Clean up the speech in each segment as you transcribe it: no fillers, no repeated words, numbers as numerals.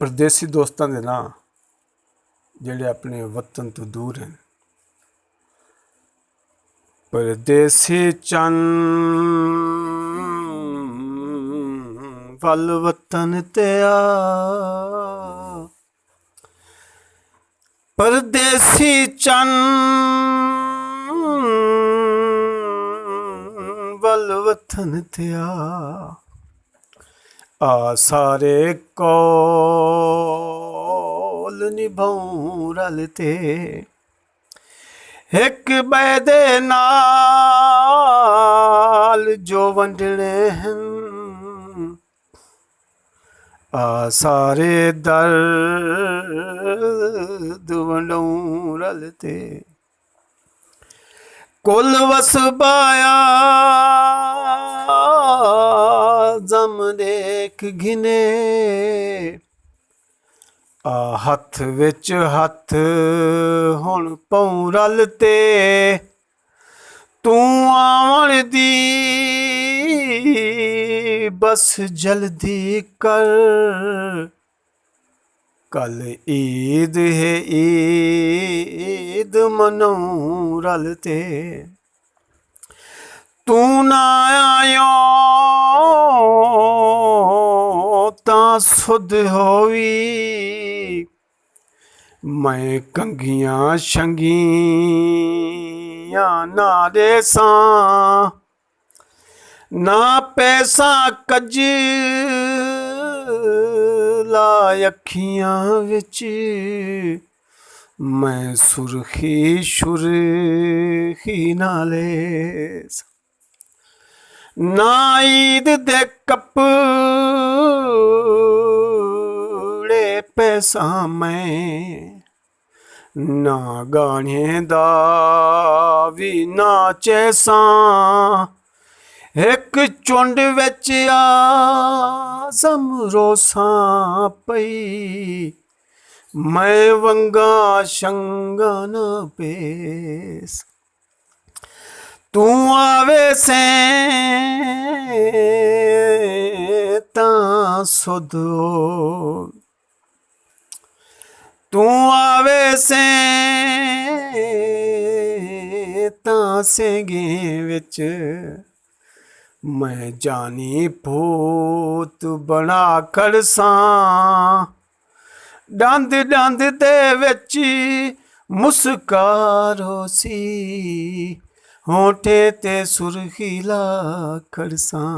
परदेसी दोस्तों के नाम जिहड़े अपने वतन तो दूर हैं। परदेसी चन वल वतन ते आ, परदेसी चन वल वतन ते आ सारे कौल निभाऊं रलते एक बैदे नाल जो वंडने हैं आ सारे दर्द वंडूं रलते कुल वसबाया जम देख घिने हथ विच हथ हुण पऊं रलते तू आवन दी बस जल्दी कर कल ईद है ईद मनाऊं रलते तू ना आयो तां सुध होवी मैं कंघियां शंघियां ना देसां ना पैसा कज ला अखियां विच मैं सुरखी शुरखी नाले ना ईद दे कपड़े पैसा मैं ना गाने दा भी ना चैसा एक चुंड विच आज़म रोसां पई मैं वंगा शंगा न पेस तू आवे से तां सुधो तू आवे से तां सेंगे विच मैं जानी भूत बना करसां डंद डंद दे विच मुस्कारो सी होठे ते सुरखी ला खड़सां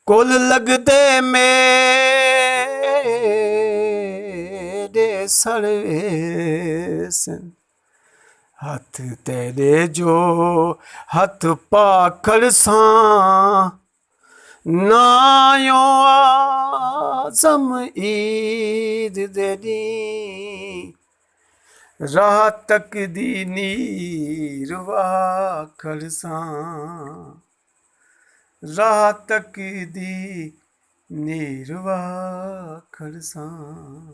कुल लगदे मेरे सड़वे सन हथ तेरे जो हथ पाखड़ सां नायो आज़म ईद दे दी राह तक दी नीर वाखड़ सां राह तक दी नीर वाखड़ सां।